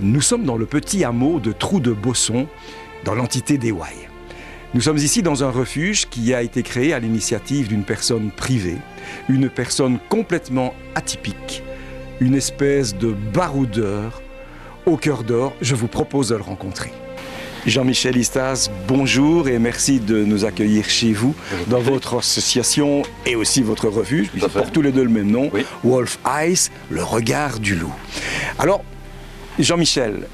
Nous sommes dans le petit hameau de Trou-de-Bosson, dans l'entité d'Éouaille. Nous sommes ici dans un refuge qui a été créé à l'initiative d'une personne privée, une personne complètement atypique, une espèce de baroudeur au cœur d'or. Je vous propose de le rencontrer. Jean-Michel Istas, bonjour et merci de nous accueillir chez vous, dans votre association et aussi votre refuge, puisque portent tous les deux le même nom, oui. Wolf Eyes, le regard du loup. Alors, Jean-Michel,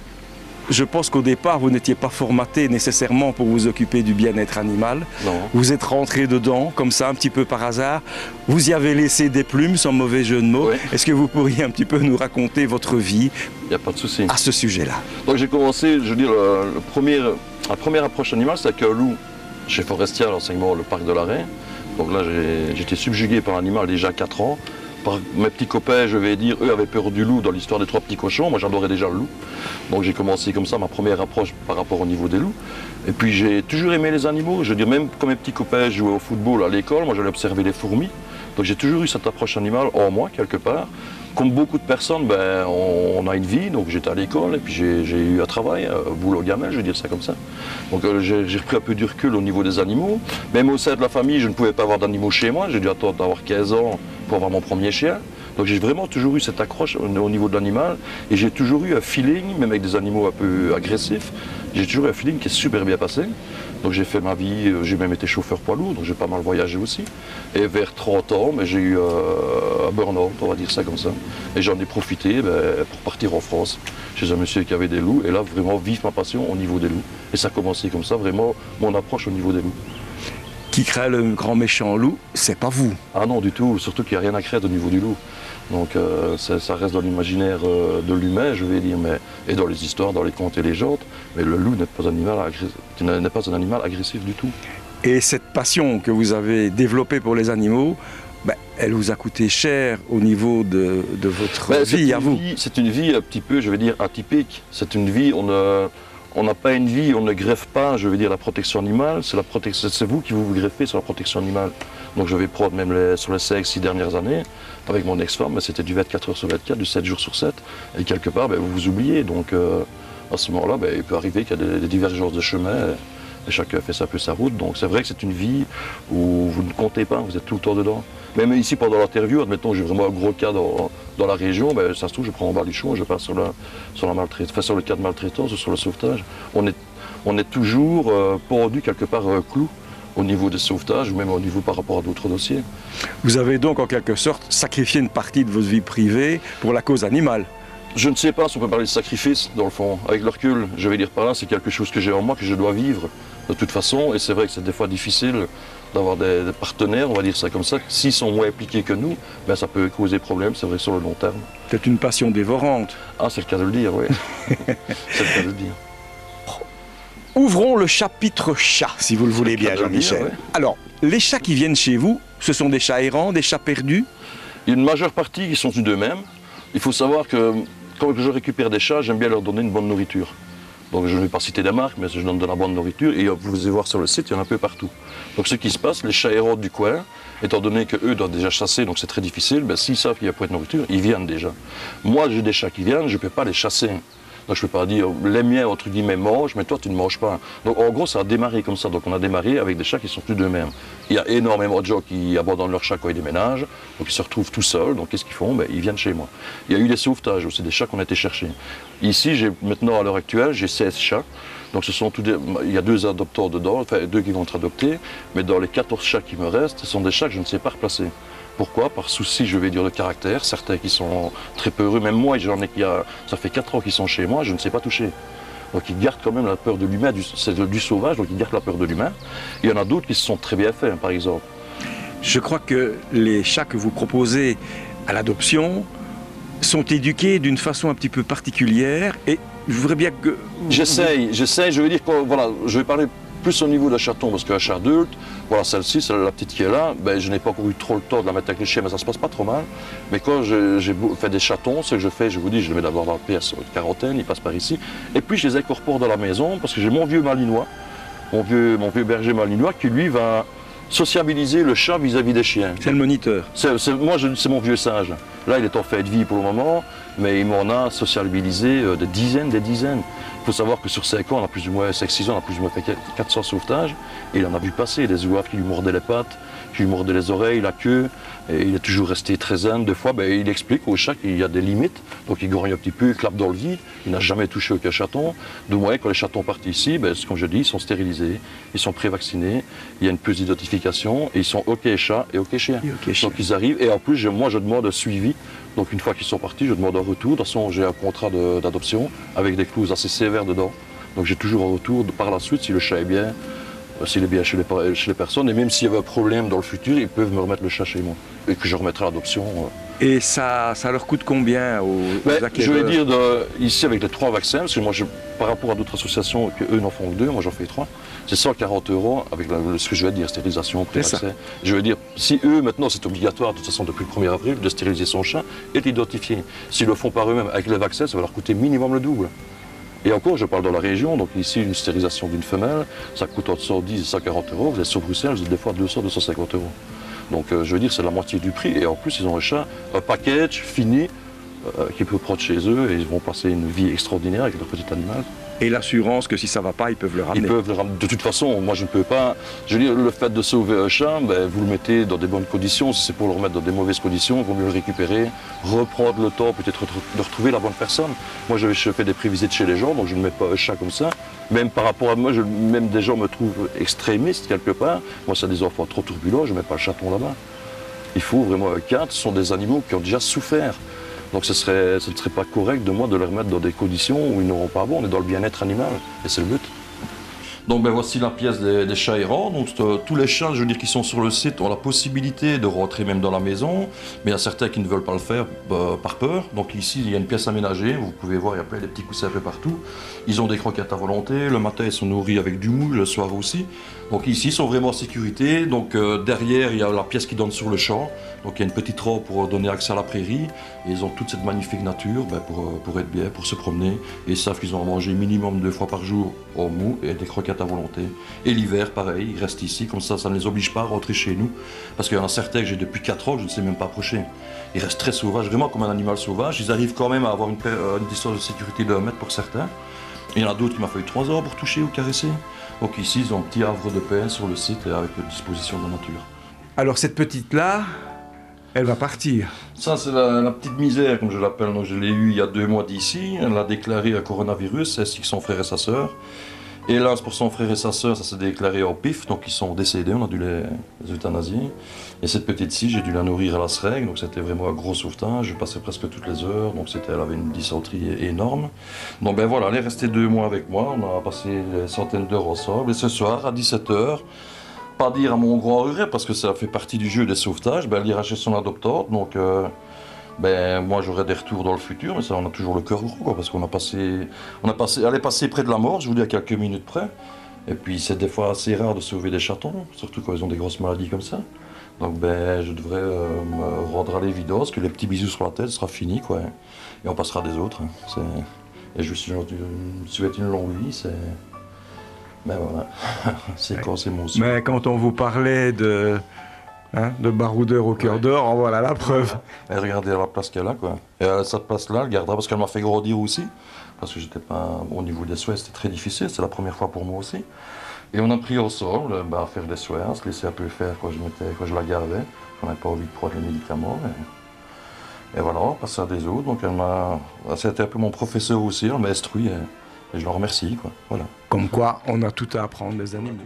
je pense qu'au départ, vous n'étiez pas formaté nécessairement pour vous occuper du bien-être animal. Non. Vous êtes rentré dedans, comme ça, un petit peu par hasard. Vous y avez laissé des plumes, sans mauvais jeu de mots. Oui. Est-ce que vous pourriez un petit peu nous raconter votre vie? Il n'y a pas de souci. À ce sujet-là. Donc j'ai commencé, je veux dire, la première approche animale, c'est avec un loup chez Forestia, l'enseignement, le parc de l'Arrêt. Donc là, j'étais subjugué par l'animal déjà à 4 ans. Par mes petits copains, je vais dire, eux avaient peur du loup dans l'histoire des 3 petits cochons. Moi, j'adorais déjà le loup. Donc j'ai commencé comme ça ma première approche par rapport au niveau des loups. Et puis j'ai toujours aimé les animaux. Je veux dire, même quand mes petits copains jouaient au football à l'école, moi j'allais observer les fourmis. Donc j'ai toujours eu cette approche animale en moi, quelque part. Comme beaucoup de personnes, ben, on a une vie, donc j'étais à l'école et puis j'ai eu un travail, boulot gamel, je vais dire ça comme ça. Donc j'ai repris un peu du recul au niveau des animaux. Même au sein de la famille, je ne pouvais pas avoir d'animaux chez moi. J'ai dû attendre d'avoir 15 ans pour avoir mon premier chien. Donc j'ai vraiment toujours eu cette accroche au niveau de l'animal et j'ai toujours eu un feeling, même avec des animaux un peu agressifs, j'ai toujours eu un feeling qui est super bien passé. Donc j'ai fait ma vie, j'ai même été chauffeur poids lourd, donc j'ai pas mal voyagé aussi. Et vers 30 ans, j'ai eu un burn-out, on va dire ça comme ça. Et j'en ai profité pour partir en France, chez un monsieur qui avait des loups, et là vraiment vivre ma passion au niveau des loups. Et ça a commencé comme ça, vraiment mon approche au niveau des loups. Qui crée le grand méchant loup, c'est pas vous. Ah non du tout, surtout qu'il n'y a rien à créer au niveau du loup. Donc ça reste dans l'imaginaire de l'humain, je vais dire, et dans les histoires, dans les contes et légendes. Mais le loup n'est pas un animal agressif du tout. Et cette passion que vous avez développée pour les animaux, elle vous a coûté cher au niveau de votre vie à vous. C'est une vie un petit peu, je vais dire, atypique. C'est une vie, on n'a pas une vie, on ne greffe pas, je veux dire, la protection animale, c'est vous qui vous greffez sur la protection animale. Donc je vais prendre même sur les 5-6 dernières années, avec mon ex-femme, c'était du 24 heures sur 24, du 7 jours sur 7, et quelque part, vous vous oubliez. Donc à ce moment-là, il peut arriver qu'il y a des divergences de chemin, et chacun fait un peu sa route. Donc c'est vrai que c'est une vie où vous ne comptez pas, vous êtes tout le temps dedans. Même ici, pendant l'interview, admettons que j'ai vraiment un gros cas dans la région, ça se trouve, je prends mon baluchon et je passe sur le cas de maltraitance ou sur le sauvetage. On est toujours pendu quelque part à un clou au niveau des sauvetages ou même au niveau par rapport à d'autres dossiers. Vous avez donc en quelque sorte sacrifié une partie de votre vie privée pour la cause animale. Je ne sais pas si on peut parler de sacrifice, dans le fond. Avec le recul, je vais dire par là, c'est quelque chose que j'ai en moi, que je dois vivre de toute façon. Et c'est vrai que c'est des fois difficile d'avoir des partenaires, on va dire ça comme ça. S'ils sont moins impliqués que nous, ça peut causer problème, c'est vrai, sur le long terme. C'est une passion dévorante. Ah, c'est le cas de le dire, oui. C'est le cas de le dire. Ouvrons le chapitre chat, si vous le voulez bien, Jean-Michel. Ouais. Alors, les chats qui viennent chez vous, ce sont des chats errants, des chats perdus? Il y a une majeure partie qui sont d'eux-mêmes. Il faut savoir que quand je récupère des chats, j'aime bien leur donner une bonne nourriture. Donc je ne vais pas citer des marques, mais je donne de la bonne nourriture. Et vous allez voir sur le site, il y en a un peu partout. Donc ce qui se passe, les chats errants du coin, étant donné qu'eux doivent déjà chasser, donc c'est très difficile, s'ils savent qu'il y a pas de nourriture, ils viennent déjà. Moi, j'ai des chats qui viennent, je ne peux pas les chasser. Donc je ne peux pas dire, les miens, entre guillemets, mangent, mais toi, tu ne manges pas. Donc en gros, ça a démarré comme ça. Donc on a démarré avec des chats qui sont plus d'eux-mêmes. Il y a énormément de gens qui abandonnent leurs chats quand ils déménagent, donc ils se retrouvent tout seuls. Donc qu'est-ce qu'ils font? Ils viennent chez moi. Il y a eu des sauvetages aussi, des chats qu'on a été chercher. Ici, maintenant, à l'heure actuelle, j'ai 16 chats. Donc il y a 2 adopteurs dedans, enfin 2 qui vont être adoptés. Mais dans les 14 chats qui me restent, ce sont des chats que je ne sais pas replacer. Pourquoi? Par souci, je vais dire, de caractère. Certains qui sont très peureux, même moi, ça fait 4 ans qu'ils sont chez moi, je ne sais pas toucher. Donc ils gardent quand même la peur de l'humain, c'est du sauvage, donc ils gardent la peur de l'humain. Il y en a d'autres qui se sont très bien faits, par exemple. Je crois que les chats que vous proposez à l'adoption sont éduqués d'une façon un petit peu particulière et je voudrais bien que... J'essaye, je veux dire, voilà, je vais parler plus au niveau de la chaton, parce qu'un chat adulte, voilà, celle-ci, c'est la petite qui est là, je n'ai pas encore eu trop le temps de la mettre avec les chiens, mais ça se passe pas trop mal. Mais quand j'ai fait des chatons, ce que je fais, je vous dis, je les mets d'abord dans la pièce une quarantaine, ils passent par ici, et puis je les incorpore dans la maison, parce que j'ai mon vieux malinois, mon vieux berger malinois, qui lui va sociabiliser le chat vis-à-vis des chiens. C'est le moniteur. Moi, c'est mon vieux singe. Là, il est en fait de vie pour le moment. mais il m'en a sociabilisé des dizaines. Il faut savoir que sur 5 ans, on a plus ou moins, 5-6 ans, on a plus ou moins fait 400 sauvetages, et il en a vu passer des zouaves qui lui mordaient les pattes, qui lui mordaient les oreilles, la queue, et il est toujours resté très zen. Des fois, il explique au chat qu'il y a des limites, donc il grogne un petit peu, il clappe dans le vide, il n'a jamais touché aucun chaton. De moins, quand les chatons partent ici, comme je dis, ils sont stérilisés, ils sont pré-vaccinés, il y a une petite notification, et ils sont OK chat et OK chien. Donc ils arrivent, et en plus, moi je demande un suivi. Donc une fois qu'ils sont partis, je demande un retour. De toute façon, j'ai un contrat d'adoption avec des clauses assez sévères dedans. Donc j'ai toujours un retour par la suite si le chat est bien, s'il est bien chez les personnes. Et même s'il y avait un problème dans le futur, ils peuvent me remettre le chat chez moi. Et que je remettrai à l'adoption. Et ça leur coûte combien aux je vais dire, ici avec les 3 vaccins, parce que moi, par rapport à d'autres associations qu'eux n'en font que 2, moi j'en fais 3, c'est 140 € avec ce que je vais dire, stérilisation, pré-vaccin. Je veux dire, si eux, maintenant, c'est obligatoire, de toute façon, depuis le 1er avril, de stériliser son chat et d'identifier. S'ils le font par eux-mêmes avec les vaccins, ça va leur coûter minimum le double. Et encore, je parle dans la région, donc ici, une stérilisation d'une femelle, ça coûte entre 110 et 140 €. Vous êtes sur Bruxelles, vous êtes des fois à 200-250 €. Donc je veux dire, c'est la moitié du prix. Et en plus, ils ont un chat, un package fini, qui peut prendre chez eux, et ils vont passer une vie extraordinaire avec leur petit animal. Et l'assurance que si ça ne va pas, ils peuvent le ramener. Ils peuvent le ramener. De toute façon, moi je ne peux pas. Je veux dire, le fait de sauver un chat, vous le mettez dans des bonnes conditions. Si c'est pour le remettre dans des mauvaises conditions, il vaut mieux le récupérer, reprendre le temps peut-être de retrouver la bonne personne. Moi je fais des prévisites chez les gens, donc je ne mets pas un chat comme ça. Même par rapport à moi, même des gens me trouvent extrémiste quelque part. Moi c'est des enfants trop turbulents, je ne mets pas le chaton là-bas. Il faut vraiment un cadre, ce sont des animaux qui ont déjà souffert. Donc ce ne serait pas correct de moi de les remettre dans des conditions où ils n'auront pas bon. On est dans le bien-être animal et c'est le but. Donc voici la pièce des chats errants. Donc tous les chats, je veux dire, qui sont sur le site ont la possibilité de rentrer même dans la maison, mais il y a certains qui ne veulent pas le faire par peur. Donc ici, il y a une pièce aménagée. Vous pouvez voir, il y a plein de petits coussins un peu partout. Ils ont des croquettes à volonté. Le matin, ils sont nourris avec du mou, le soir aussi. Donc ici, ils sont vraiment en sécurité. Donc derrière, il y a la pièce qui donne sur le champ. Donc il y a une petite robe pour donner accès à la prairie. Et ils ont toute cette magnifique nature pour être bien, pour se promener. Et ils savent qu'ils ont à manger minimum 2 fois par jour au mou et des croquettes à volonté. Et l'hiver, pareil, ils restent ici. Comme ça ne les oblige pas à rentrer chez nous. Parce qu'il y en a certains que j'ai depuis 4 ans, je ne sais même pas approcher. Ils restent très sauvages, vraiment comme un animal sauvage. Ils arrivent quand même à avoir une distance de sécurité de 1 mètre pour certains. Et il y en a d'autres qui m'ont fallu 3 heures pour toucher ou caresser. Donc ici, ils ont un petit havre de paix sur le site et avec disposition de la nature. Alors cette petite-là, elle va partir. Ça, c'est la petite misère, comme je l'appelle. Je l'ai eue il y a 2 mois d'ici. Elle a déclaré un coronavirus, ainsi que son frère et sa sœur. Hélas, pour son frère et sa sœur, ça s'est déclaré au pif, donc ils sont décédés, on a dû les euthanasier. Et cette petite-ci, j'ai dû la nourrir à la seringue, donc c'était vraiment un gros sauvetage. Je passais presque toutes les heures, donc elle avait une dysenterie énorme. Donc voilà, elle est restée 2 mois avec moi, on a passé des centaines d'heures ensemble. Et ce soir, à 17 h, pas dire à mon grand regret, parce que ça fait partie du jeu des sauvetages, elle ira chez son adoptante, donc moi j'aurai des retours dans le futur, mais ça on a toujours le cœur gros, quoi, parce qu'on elle est passée près de la mort, je vous dis à quelques minutes près. Et puis c'est des fois assez rare de sauver des chatons, surtout quand ils ont des grosses maladies comme ça. Donc je devrais me rendre à l'évidence que les petits bisous sur la tête sera fini, quoi. Et on passera des autres. Et je souhaite une longue vie, voilà, c'est quand c'est mon souhait. Mais quand on vous parlait de baroudeur au cœur d'or, en voilà la preuve. Et regardez la place qu'elle a, quoi. Et cette place-là, elle gardera parce qu'elle m'a fait grandir aussi. Parce que j'étais pas au niveau des soins, c'était très difficile, c'était la première fois pour moi aussi. Et on a pris ensemble à faire des soins, à se laisser un peu faire quand je la gardais. On n'avait pas envie de prendre les médicaments. Et voilà, on passait à des autres. Donc c'était un peu mon professeur aussi, elle m'a instruit et je l'en remercie, quoi. Voilà. Comme quoi, on a tout à apprendre des animaux.